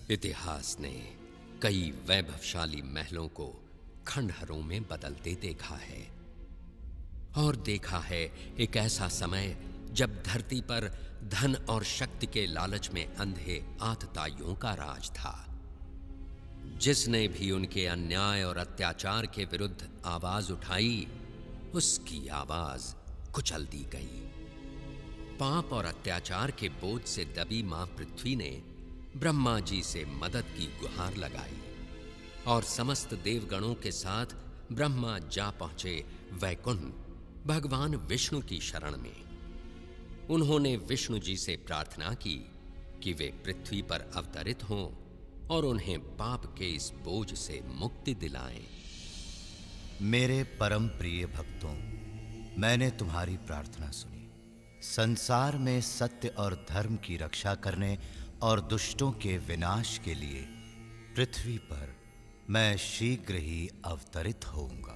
इतिहास ने कई वैभवशाली महलों को खंडहरों में बदलते देखा है, और देखा है एक ऐसा समय जब धरती पर धन और शक्ति के लालच में अंधे आतताइयों का राज था। जिसने भी उनके अन्याय और अत्याचार के विरुद्ध आवाज उठाई, उसकी आवाज कुचल दी गई। पाप और अत्याचार के बोझ से दबी मां पृथ्वी ने ब्रह्मा जी से मदद की गुहार लगाई, और समस्त देवगणों के साथ ब्रह्मा जा पहुंचे वैकुंठ भगवान विष्णु की शरण में। उन्होंने विष्णु जी से प्रार्थना की कि वे पृथ्वी पर अवतरित हों और उन्हें पाप के इस बोझ से मुक्ति दिलाएं। मेरे परम प्रिय भक्तों, मैंने तुम्हारी प्रार्थना सुनी। संसार में सत्य और धर्म की रक्षा करने और दुष्टों के विनाश के लिए पृथ्वी पर मैं शीघ्र ही अवतरित होऊंगा।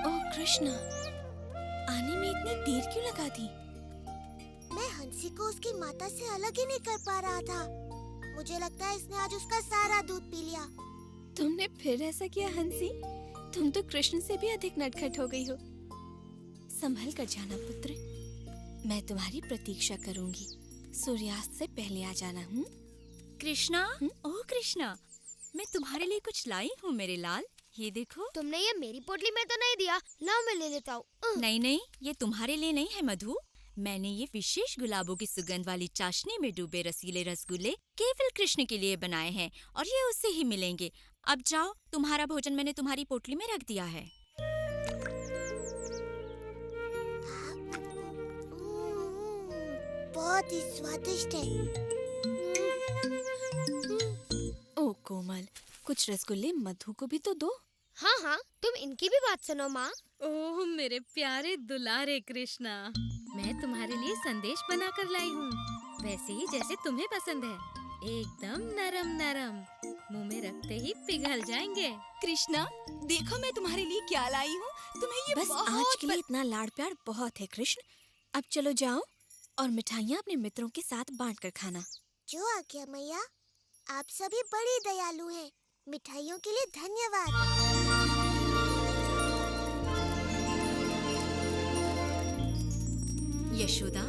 ओह कृष्णा, आने में इतनी देर क्यों लगा दी? मैं हंसी को उसकी माता से अलग ही नहीं कर पा रहा था। मुझे लगता है इसने आज उसका सारा दूध पी लिया। तुमने फिर ऐसा किया हंसी? तुम तो कृष्ण से भी अधिक नटखट हो गई हो। संभल कर जाना पुत्र, मैं तुम्हारी प्रतीक्षा करूंगी। सूर्यास्त से पहले आ जाना। कृष्णा, ओह कृष्णा, मैं तुम्हारे लिए कुछ लाई हूँ मेरे लाल। ये देखो। तुमने ये मेरी पोटली में तो नहीं दिया? लाओ मैं ले लेता हूँ। नहीं नहीं, ये तुम्हारे लिए नहीं है मधु। मैंने ये विशेष गुलाबों की सुगंध वाली चाशनी में डूबे रसीले रसगुल्ले केवल कृष्ण के लिए बनाए हैं, और ये उससे ही मिलेंगे। अब जाओ, तुम्हारा भोजन मैंने तुम्हारी पोटली में रख दिया है। बहुत ही स्वादिष्ट है। ओ कोमल, कुछ रसगुल्ले मधु को भी तो दो। हाँ हाँ, तुम इनकी भी बात सुनो माँ। ओह मेरे प्यारे दुलारे कृष्णा, मैं तुम्हारे लिए संदेश बनाकर लाई हूँ, वैसे ही जैसे तुम्हें पसंद है। एकदम नरम नरम, मुंह में रखते ही पिघल जाएंगे। कृष्णा, देखो मैं तुम्हारे लिए क्या लाई हूँ। तुम्हें ये बस आज के लिए इतना लाड़ प्यार बहुत है कृष्ण। अब चलो जाओ और मिठाइयाँ अपने मित्रों के साथ बांट कर खाना। जो आज्ञा मैया। आप सभी बड़ी दयालु हैं। मिठाइयों के लिए धन्यवाद। यशोदा,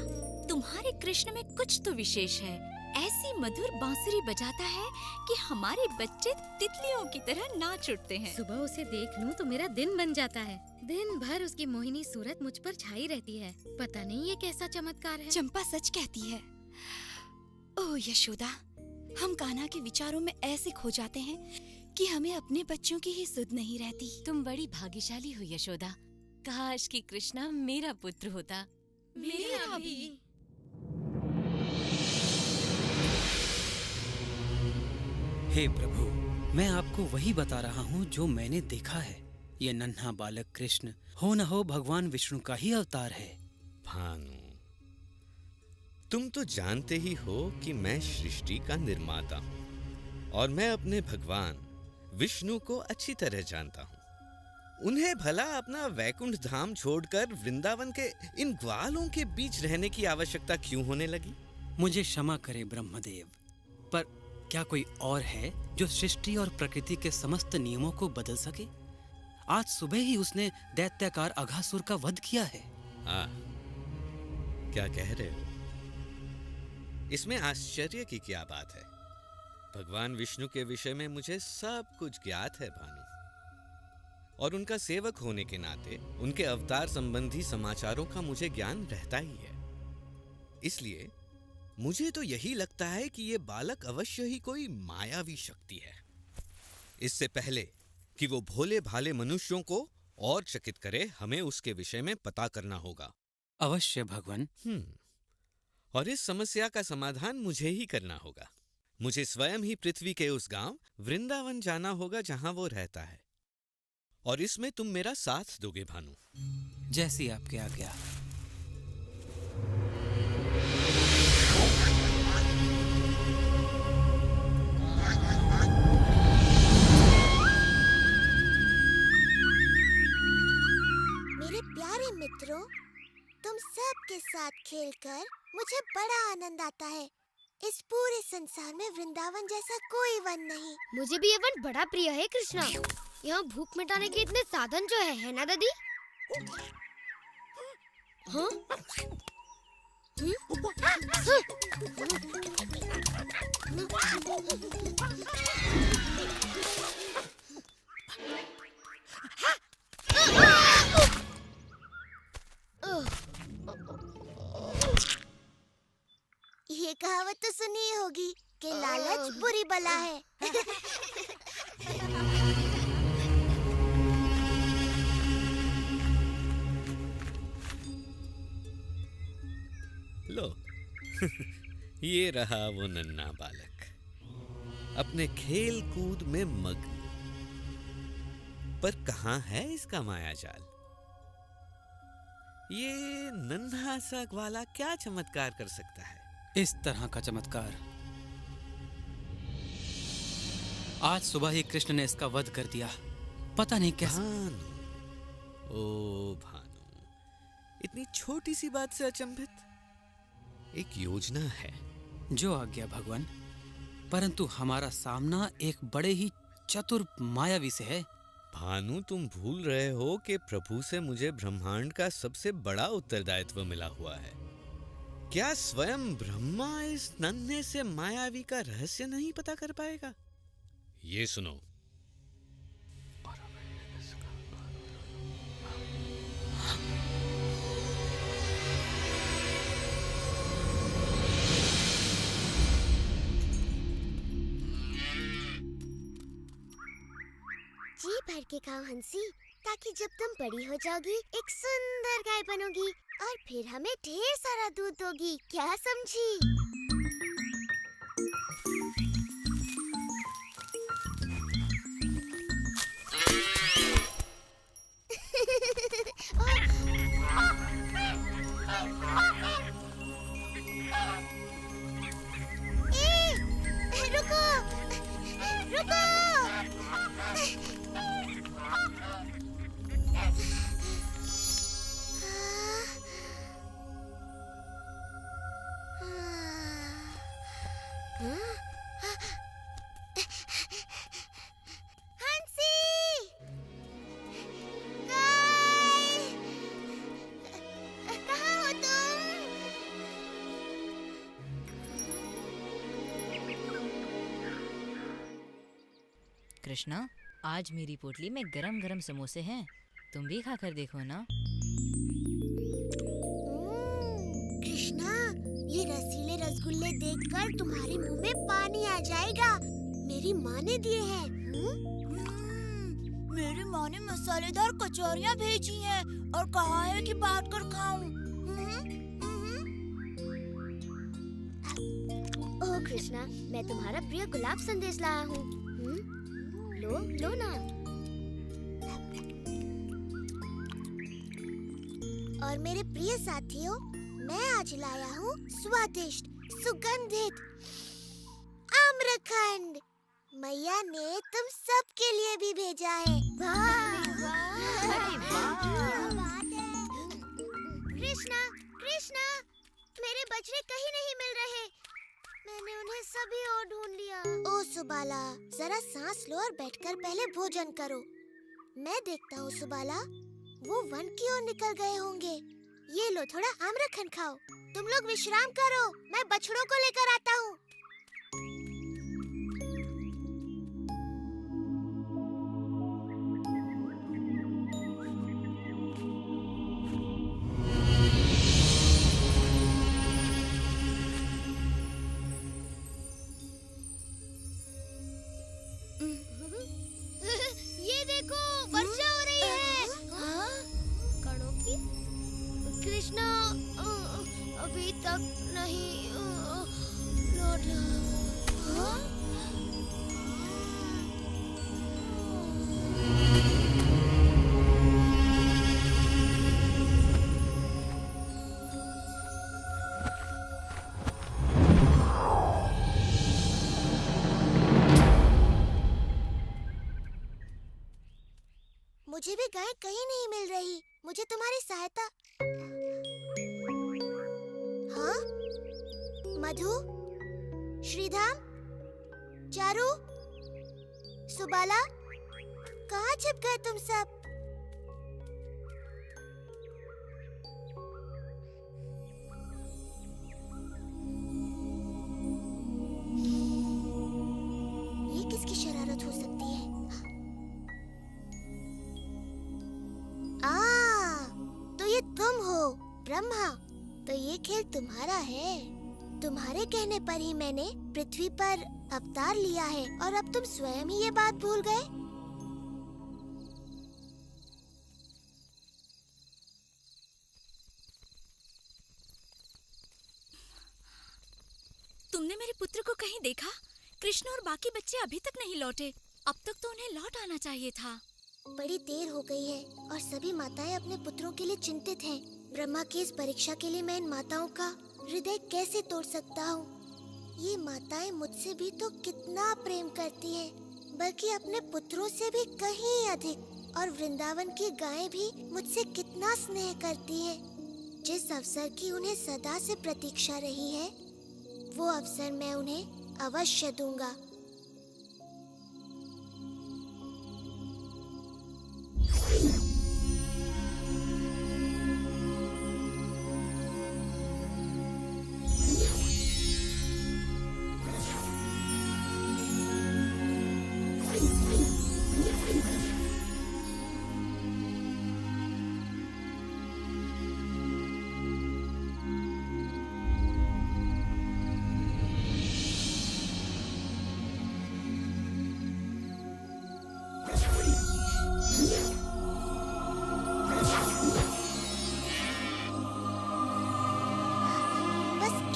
तुम्हारे कृष्ण में कुछ तो विशेष है। ऐसी मधुर बांसुरी बजाता है कि हमारे बच्चे तितलियों की तरह नाच उठते हैं। सुबह उसे देख लूं तो मेरा दिन बन जाता है। दिन भर उसकी मोहिनी सूरत मुझ पर छाई रहती है। पता नहीं ये कैसा चमत्कार है। चंपा सच कहती है। ओह यशोदा, हम कान्हा के विचारों में ऐसे खो जाते हैं कि हमें अपने बच्चों की ही सुध नहीं रहती। तुम बड़ी भाग्यशाली हो यशोदा। काश कि कृष्णा मेरा पुत्र होता। मेरा भी। हे प्रभु, मैं आपको वही बता रहा हूँ जो मैंने देखा है। ये नन्हा बालक कृष्ण हो न हो भगवान विष्णु का ही अवतार है। भानु, तुम तो जानते ही हो कि मैं सृष्टि का निर्माता हूँ, और मैं अपने भगवान विष्णु को अच्छी तरह जानता हूँ। उन्हें भला अपना वैकुंठ धाम छोड़कर वृंदावन के इन ग्वालों के बीच रहने की आवश्यकता क्यों होने लगी? मुझे क्षमा करे ब्रह्मदेव, पर क्या कोई और है जो सृष्टि और प्रकृति के समस्त नियमों को बदल सके? आज सुबह ही उसने दैत्याकार अघासुर का वध किया है। क्या कह रहे हो? इसमें आश्चर्य की क्या बात है? भगवान विष्णु के विषय में मुझे सब कुछ ज्ञात है भानु, और उनका सेवक होने के नाते उनके अवतार संबंधी समाचारों का मुझे ज्ञान रहता ही है। इसलिए मुझे तो यही लगता है कि ये बालक अवश्य ही कोई मायावी शक्ति है। इससे पहले कि वो भोले भाले मनुष्यों को और चकित करे, हमें उसके विषय में पता करना होगा। अवश्य भगवान। और इस समस्या का समाधान मुझे ही करना होगा। मुझे स्वयं ही पृथ्वी के उस गांव वृंदावन जाना होगा जहां वो रहता है, और इसमें तुम मेरा साथ दोगे भानु। जैसी आपकी आज्ञा। मेरे प्यारे मित्रों, तुम सब के साथ खेलकर मुझे बड़ा आनंद आता है। इस पूरे संसार में वृंदावन जैसा कोई वन नहीं। मुझे भी ये वन बड़ा प्रिय है कृष्णा। यहाँ भूख मिटाने के इतने साधन जो है ना दादी? हाँ? ये कहावत तो सुनी ही होगी कि लालच बुरी बला है। लो ये रहा वो नन्हा बालक, अपने खेल कूद में मग्न। पर कहाँ है इसका मायाजाल? ये नन्हा सा ग्वाला क्या चमत्कार कर सकता है? इस तरह का चमत्कार आज सुबह ही कृष्ण ने इसका वध कर दिया। पता नहीं कैसे। भानु, ओ भानु, इतनी छोटी सी बात से अचंभित? एक योजना है। जो आज्ञा भगवान, परंतु हमारा सामना एक बड़े ही चतुर मायावी से है। भानु, तुम भूल रहे हो कि प्रभु से मुझे ब्रह्मांड का सबसे बड़ा उत्तरदायित्व मिला हुआ है। क्या स्वयं ब्रह्मा इस नन्हे से मायावी का रहस्य नहीं पता कर पाएगा? ये सुनो। जी भर के खाओ हंसी, ताकि जब तुम बड़ी हो जाओगी एक सुंदर गाय बनोगी और फिर हमें ढेर सारा दूध दोगी। क्या समझी? रुको, रुको। कृष्णा, आज मेरी पोटली में गरम गरम समोसे हैं, तुम भी खाकर देखो ना। कृष्णा, ये रसीले रसगुल्ले देखकर तुम्हारे मुंह में पानी आ जाएगा। मेरी माँ ने दिए हैं। मेरी माँ ने मसालेदार कचौरियाँ भेजी हैं और कहा है कि बांट कर खाऊं। ओह कृष्णा, मैं तुम्हारा प्रिय गुलाब संदेश लाया हूँ। लो लो ना। और मेरे प्रिय साथियों, मैं आज लाया हूँ स्वादिष्ट सुगंधित आम्रखंड। मैया ने तुम सब के लिए भी भेजा है। कृष्णा, कृष्णा, मेरे बछड़े कहीं नहीं मिल रहे। मैंने उन्हें सभी ओर ढूंढ लिया। ओ सुबाला, जरा सांस लो और बैठकर पहले भोजन करो। मैं देखता हूँ सुबाला, वो वन की ओर निकल गए होंगे। ये लो, थोड़ा आम्रखंड खाओ। तुम लोग विश्राम करो, मैं बछड़ों को लेकर आता हूँ। ये देखो, वर्षा हो रही है। कणों की? कृष्णा अभी तक नहीं लौटा। मुझे भी गाय कहीं नहीं मिल रही। मुझे तुम्हारी सहायता। हाँ? मधु, श्रीधाम, चारू, सुबाला, कहाँ छिप गए तुम सब? ये किसकी शरारत हो सकती है? तो ये तुम हो ब्रह्मा। तो ये खेल तुम्हारा है। तुम्हारे कहने पर ही मैंने पृथ्वी पर अवतार लिया है और अब तुम स्वयं ही ये बात भूल गए। तुमने मेरे पुत्र को कहीं देखा? कृष्ण और बाकी बच्चे अभी तक नहीं लौटे। अब तक तो उन्हें लौट आना चाहिए था। बड़ी देर हो गई है और सभी माताएं अपने पुत्रों के लिए चिंतित हैं। ब्रह्मा की इस परीक्षा के लिए मैं इन माताओं का हृदय कैसे तोड़ सकता हूँ? ये माताएं मुझसे भी तो कितना प्रेम करती हैं, बल्कि अपने पुत्रों से भी कहीं अधिक। और वृंदावन की गायें भी मुझसे कितना स्नेह करती हैं। जिस अवसर की उन्हें सदा से प्रतीक्षा रही है, वो अवसर मैं उन्हें अवश्य दूंगा।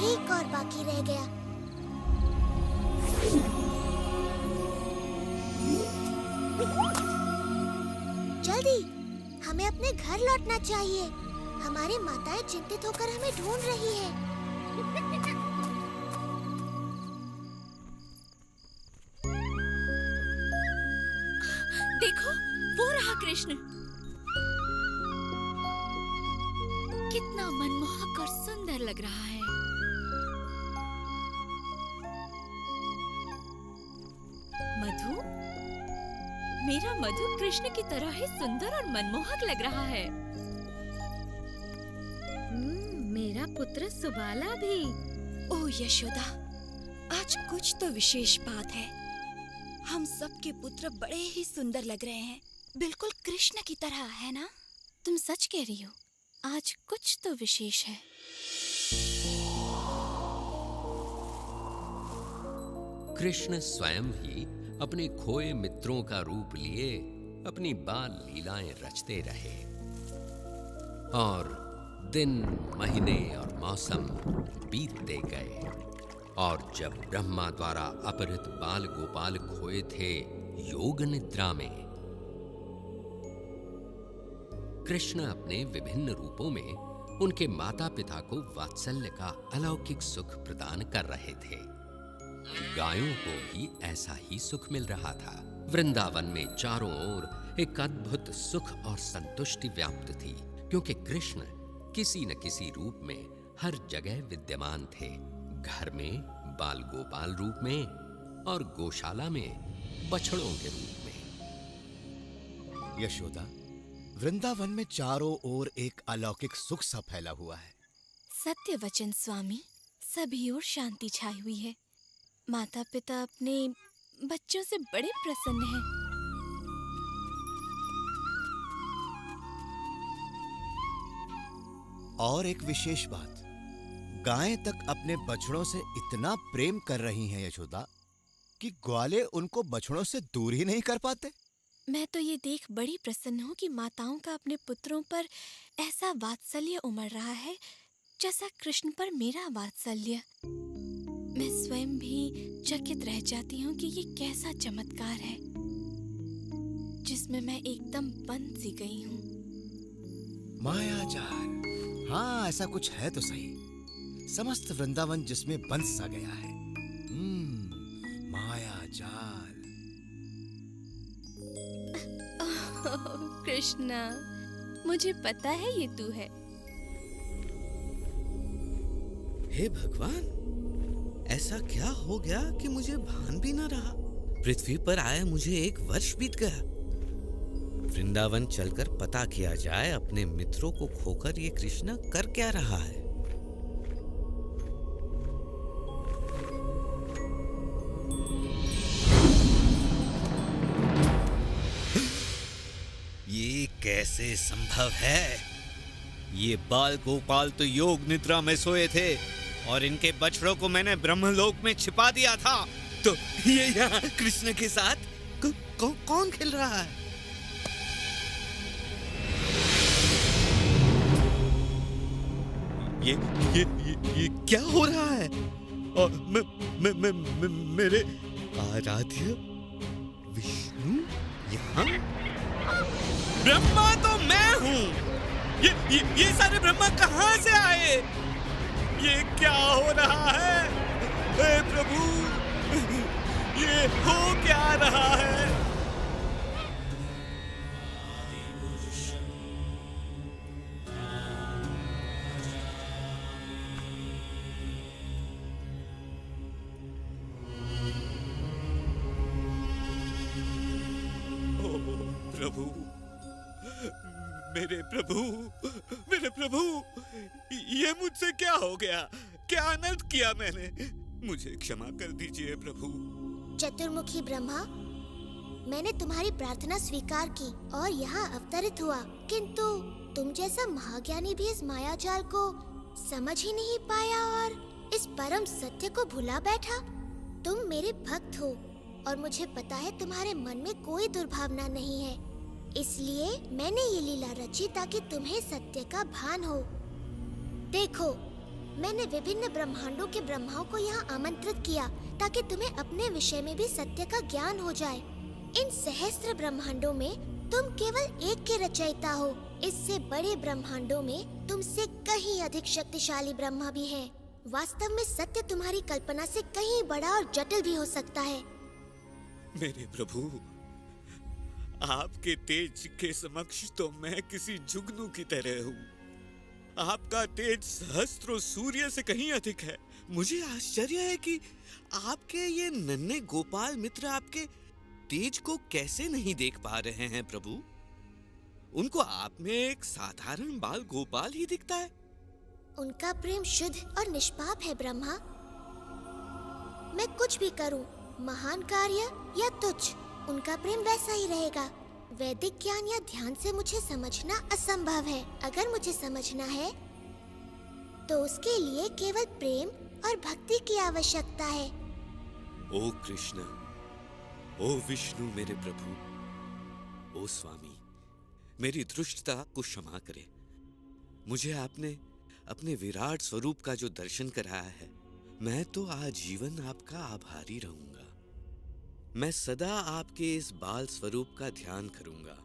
एक और बाकी रह गया। जल्दी, हमें अपने घर लौटना चाहिए। हमारी माताएं चिंतित होकर हमें ढूंढ रही हैं। देखो, वो रहा कृष्ण। कितना मनमोहक और सुंदर लग रहा है। मधु, मेरा मधु कृष्ण की तरह ही सुंदर और मनमोहक लग रहा है। मेरा पुत्र सुबाला भी। ओ यशोदा, आज कुछ तो विशेष बात है। हम सबके पुत्र बड़े ही सुंदर लग रहे हैं, बिल्कुल कृष्ण की तरह, है ना? तुम सच कह रही हो, आज कुछ तो विशेष है। कृष्ण स्वयं ही अपने खोए मित्रों का रूप लिए अपनी बाल लीलाएं रचते रहे और दिन, महीने और मौसम बीतते गए। और जब ब्रह्मा द्वारा अपहृत बाल गोपाल खोए थे योग निद्रा में, कृष्ण अपने विभिन्न रूपों में उनके माता पिता को वात्सल्य का अलौकिक सुख प्रदान कर रहे थे। गायों को भी ऐसा ही सुख मिल रहा था। वृंदावन में चारों ओर एक अद्भुत सुख और संतुष्टि व्याप्त थी, क्योंकि कृष्ण किसी न किसी रूप में हर जगह विद्यमान थे। घर में बाल गोपाल रूप में और गौशाला में बछड़ों के रूप में। यशोदा, वृंदावन में चारों ओर एक अलौकिक सुख सा फैला हुआ है। सत्य वचन स्वामी, सभी ओर शांति छाई हुई है। माता पिता अपने बच्चों से बड़े प्रसन्न हैं। और एक विशेष बात, गायें तक अपने बछड़ों से इतना प्रेम कर रही हैं यशोदा कि ग्वाले उनको बछड़ों से दूर ही नहीं कर पाते। मैं तो ये देख बड़ी प्रसन्न हूँ कि माताओं का अपने पुत्रों पर ऐसा वात्सल्य उमड़ रहा है जैसा कृष्ण पर मेरा वात्सल्य। मैं स्वयं भी चकित रह जाती हूँ कि ये कैसा चमत्कार है जिसमें मैं एकदम बंध सी गई हूँ। मायाजाल, हाँ ऐसा कुछ है तो सही। समस्त वृंदावन जिसमें बंध सा गया है। मायाजाल। कृष्णा, मुझे पता है ये तू है। हे भगवान, ऐसा क्या हो गया कि मुझे भान भी न रहा। पृथ्वी पर आए मुझे 1 वर्ष बीत गया। वृंदावन चलकर पता किया जाए अपने मित्रों को खोकर ये कृष्ण कर क्या रहा है। ये कैसे संभव है? ये बाल गोपाल तो योग निद्रा में सोए थे और इनके बछड़ों को मैंने ब्रह्मलोक में छिपा दिया था। तो ये यहाँ कृष्ण के साथ कौन खेल रहा है? ये क्या हो रहा है? और मेरे आराध्य विष्णु यहाँ? ब्रह्मा तो मैं हूँ। ये सारे ब्रह्मा कहाँ से आए? ये क्या हो रहा है? हे प्रभु, ये हो क्या रहा है? प्रभु, मेरे प्रभु, ये मुझसे क्या हो गया? क्या अनर्थ किया मैंने? मुझे क्षमा कर दीजिए प्रभु। चतुर्मुखी ब्रह्मा, मैंने तुम्हारी प्रार्थना स्वीकार की और यहाँ अवतरित हुआ, किंतु तुम जैसा महाज्ञानी भी इस मायाजाल को समझ ही नहीं पाया और इस परम सत्य को भुला बैठा। तुम मेरे भक्त हो और मुझे पता है तुम्हारे मन में कोई दुर्भावना नहीं है, इसलिए मैंने ये लीला रची ताकि तुम्हें सत्य का भान हो। देखो, मैंने विभिन्न ब्रह्मांडों के ब्रह्माओं को यहाँ आमंत्रित किया ताकि तुम्हें अपने विषय में भी सत्य का ज्ञान हो जाए। इन सहस्त्र ब्रह्मांडों में तुम केवल एक के रचयिता हो। इससे बड़े ब्रह्मांडों में तुमसे कहीं अधिक शक्तिशाली ब्रह्मा भी हैं। वास्तव में सत्य तुम्हारी कल्पना से कहीं बड़ा और जटिल भी हो सकता है। मेरे प्रभु, आपके तेज के समक्ष तो मैं किसी जुगनू की तरह हूँ। आपका तेज सहस्त्रों सूर्य से कहीं अधिक है। मुझे आश्चर्य है कि आपके ये नन्हे गोपाल मित्र आपके तेज को कैसे नहीं देख पा रहे हैं प्रभु। उनको आप में एक साधारण बाल गोपाल ही दिखता है। उनका प्रेम शुद्ध और निष्पाप है ब्रह्मा। मैं कुछ भी करूं, महान कार्य या तुच्छ, उनका प्रेम वैसा ही रहेगा। वैदिक ज्ञान या ध्यान से मुझे समझना असंभव है। अगर मुझे समझना है तो उसके लिए केवल प्रेम और भक्ति की आवश्यकता है। ओ कृष्ण, ओ विष्णु मेरे प्रभु, ओ स्वामी, मेरी दुष्टता को क्षमा करे। मुझे आपने अपने विराट स्वरूप का जो दर्शन कराया है, मैं तो आजीवन आपका आभारी रहूंगा। मैं सदा आपके इस बाल स्वरूप का ध्यान करूंगा,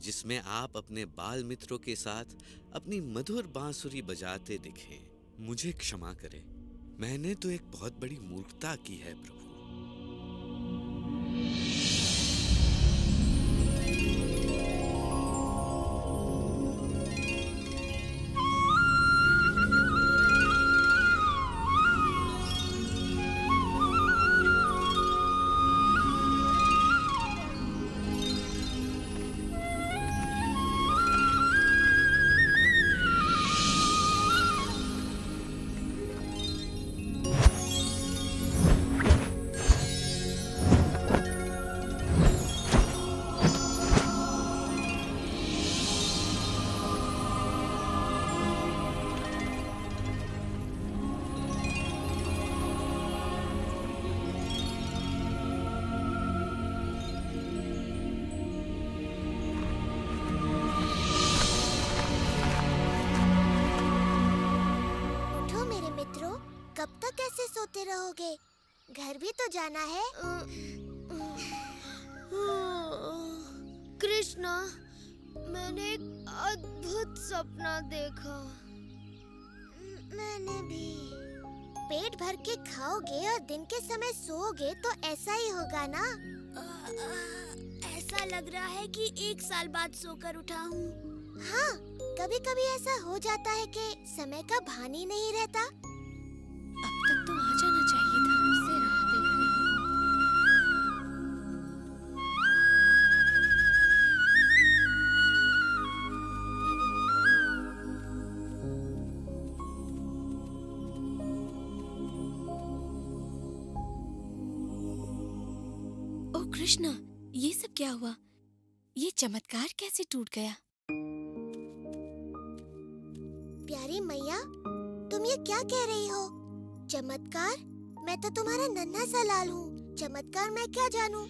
जिसमें आप अपने बाल मित्रों के साथ अपनी मधुर बांसुरी बजाते दिखें। मुझे क्षमा करें, मैंने तो एक बहुत बड़ी मूर्खता की है प्रभु। कब तक ऐसे सोते रहोगे? घर भी तो जाना है। कृष्णा, मैंने एक अद्भुत सपना देखा। मैंने भी। पेट भर के खाओगे और दिन के समय सोओगे तो ऐसा ही होगा ना? ऐसा लग रहा है कि 1 साल बाद सोकर उठा हूँ। हाँ, कभी कभी ऐसा हो जाता है कि समय का भान ही नहीं रहता। अब तक तो आ जाना चाहिए था। उसे राह देख रही हूँ। ओ कृष्णा, ये सब क्या हुआ? ये चमत्कार कैसे टूट गया? प्यारी मैया, तुम ये क्या कह रही हो? चमत्कार? मैं तो तुम्हारा नन्हा सा लाल हूँ। चमत्कार मैं क्या जानूँ?